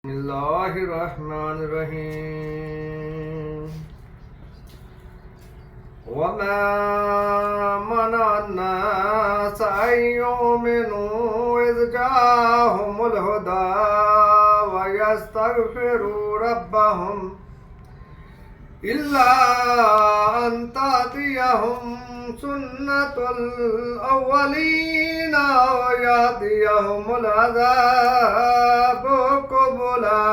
بسم اللہ الرحمن الرحیم وما منع الناس أن يؤمنوا إذ جاءهم الهدى ويستغفروا ربهم إلا أن تأتيهم سنة الأولين أو يأتيهم العذاب قبلا۔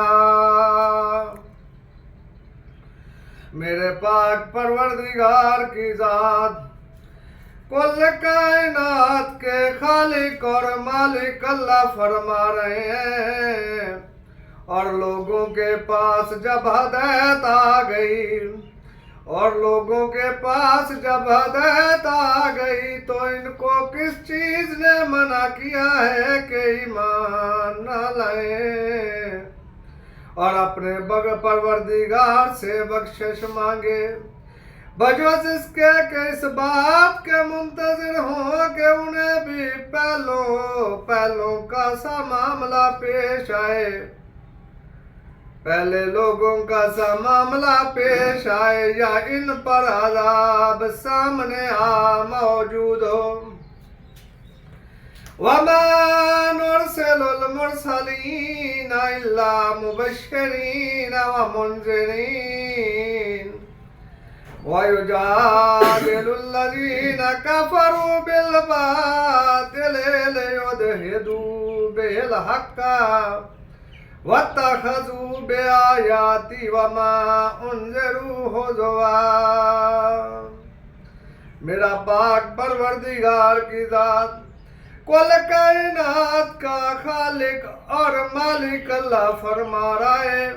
میرے پاک پروردگار کی ذات کل کائنات کے خالق اور مالک اللہ فرما رہے ہیں، اور لوگوں کے پاس جب ہدایت آ گئی تو ان کو کس چیز نے منع کیا ہے کہ ایمان نہ لائیں اور اپنے پروردگار سے بخشش مانگے، بجوز اس کے کہ اس بات کے منتظر ہوں کہ انہیں بھی پہلوں کا سا معاملہ پیش آئے، پہلے لوگوں کا سا معاملہ پیش آئے، یا ان پر عذاب سامنے موجود ہو۔ وَمَا نُرْسِلُ الْمُرْسَلِينَ إِلَّا مُبَشِّرِينَ وَمُنذِرِينَ وَيُجَادِلُ الَّذِينَ كَفَرُوا بِالْبَاطِلِ لِيُدْحِضُوا بِهِ الْحَقَّ وَاتَّخَذُوا بِآيَاتِي وَمَا أُنذِرُوا هُزُوًا۔ میرا پاک پروردگار کی ذات کل کائنات کا خالق اور مالک اللہ فرما رہا ہے،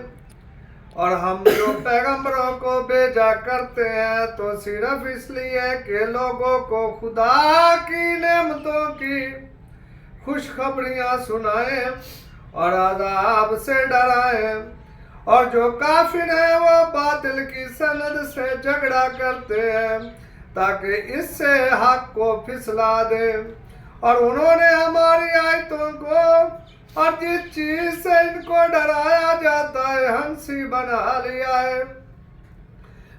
اور ہم جو پیغمبروں کو بھیجا کرتے ہیں تو صرف اس لیے کہ لوگوں کو خدا کی نعمتوں کی خوشخبریاں سنائیں اور عذاب سے ڈرائیں، اور جو کافر ہیں وہ باطل کی سند سے جھگڑا کرتے ہیں تاکہ اس سے حق کو پھسلا دیں، اور انہوں نے ہماری آیتوں کو اور جس چیز سے ان کو ڈرایا جاتا ہے ہنسی بنا لیا ہے۔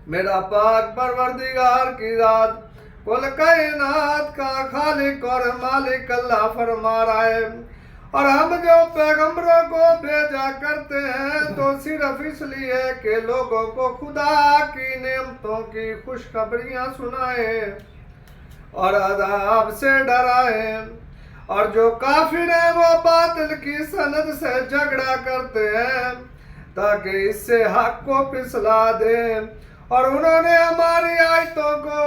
میرا پاک پروردگار کی ذات کل کائنات کا خالق اور مالک اللہ فرما رہا ہے، اور ہم جو پیغمبروں کو بھیجا کرتے ہیں تو صرف اس لیے کہ لوگوں کو خدا کی نعمتوں کی خوشخبریاں سنائیں اور عذاب سے ڈرائیں، اور جو کافر ہیں وہ باطل کی سند سے جھگڑا کرتے ہیں تاکہ اس سے حق کو پھسلا دیں، اور انہوں نے ہماری آیتوں کو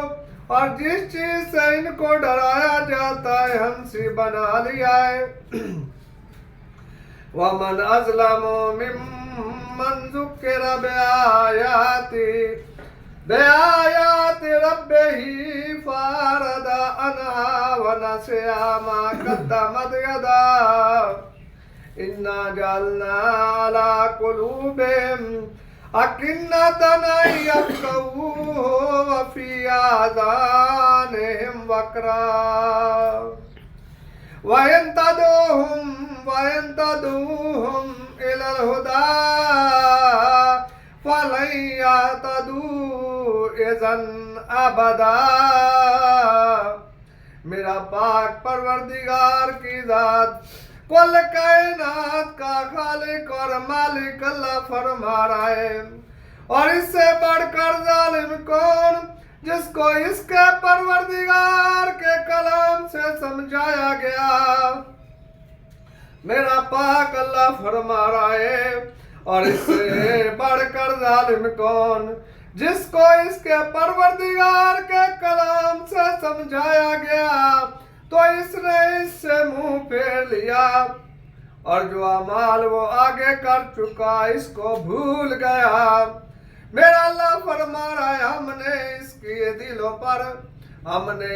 اور جس چیز سے ان کو ڈرایا جاتا ہے ہنسی بنا لیا ہے۔ وَمَنْ أَظْلَمُ مِمَّنْ ذُكِّرَ بِآيَاتِ رَبِّهِ فَأَعْرَضَ عَنْهَا وَنَسِيَ مَا قَدَّمَتْ يَدَاهُ إِنَّا جَعَلْنَا عَلَى قُلُوبِهِمْ أَكِنَّةً أَن يَفْقَهُوهُ وَفِي آذَانِهِمْ وَقْرًا وَإِن تَدْعُوهُمْ إِلَى الْهُدَى فَلَن يَهْتَدُوا إِذًا أَبَدًا۔ میرا پاک پروردگار کی ذات کل کائنات کا خالق اور مالک اللہ فرما رہا ہے، اور اس سے بڑھ کر ظالم کون جس کو اس کے پروردگار کے کلام سے سمجھایا گیا۔ میرا پاک اللہ فرما رہا ہے، اور اس سے بڑھ کر ظالم کون جس کو اس کے پروردگار کے کلام سے سمجھایا گیا تو اس نے اس سے منہ پھیر لیا، اور جو اعمال وہ آگے کر چکا اس کو بھول گیا۔ میرا اللہ فرما رہا ہے، ہم نے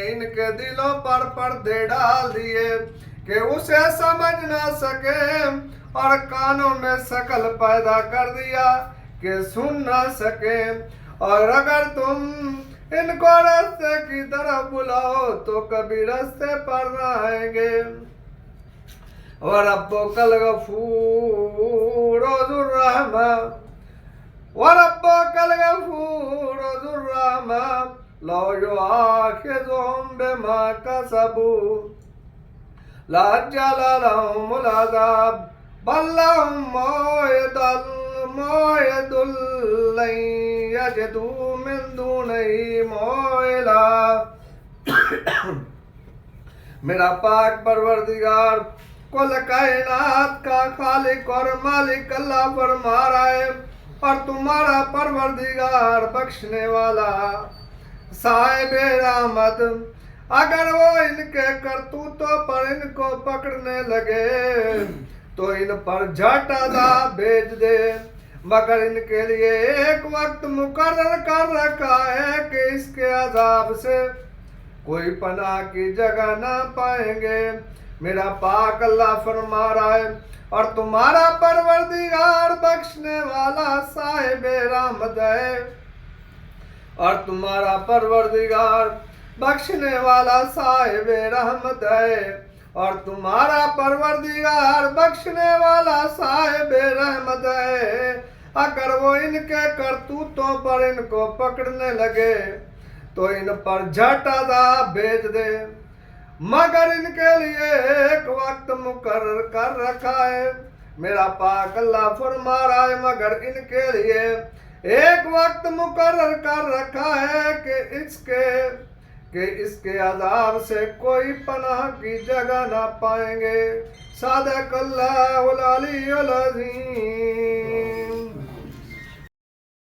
ان کے دلوں پر پردے ڈال دیے کہ اسے سمجھ نہ سکے، اور کانوں میں شکل پیدا کر دیا کہ سن نہ سکے، اور اگر تم ان کو راستے کی طرف بلاؤ تو کبھی راستے پر نہ آئیں گے۔ وَرَبُّكَ الْغَفُورُ وربك الغفور ذو الرحمة لو يؤاخذهم بما كسبوا لعجل لهم العذاب بل لهم موعد لن يجدوا من دونه موئلا. میرا پاک پروردگار کل کائنات کا خالق اور مالک اللہ فرما رہا ہے، اور تمہارا پروردگار بخشنے والا صاحب رحمت اگر وہ ان کے کرتوتوں پر ان کو پکڑنے لگے تو ان پر جھٹ عذاب بھیج دے، مگر ان کے لیے ایک وقت مقرر کر رکھا ہے کہ اس کے عذاب سے کوئی پناہ کی جگہ نہ پائیں گے. میرا پاک اللہ فرما رہا ہے، اور تمہارا پروردگار بخشنے والا صاحب رحمت ہے، اور تمہارا پروردگار بخشنے والا صاحب رحمت ہے، اور تمہارا پروردگار بخشنے والا صاحب رحمت ہے. اگر وہ ان کے کرتوتوں پر ان کو پکڑنے لگے تو ان پر جھٹ عذاب بھیج دے، مگر ان کے لیے ایک وقت مقرر کر رکھا ہے. میرا پاک اللہ فرما رہا ہے، مگر ان کے لیے ایک وقت مقرر کر رکھا ہے کہ اس کے عذاب سے کوئی پناہ کی جگہ نہ پائیں گے. صدق اللہ العلی العظیم.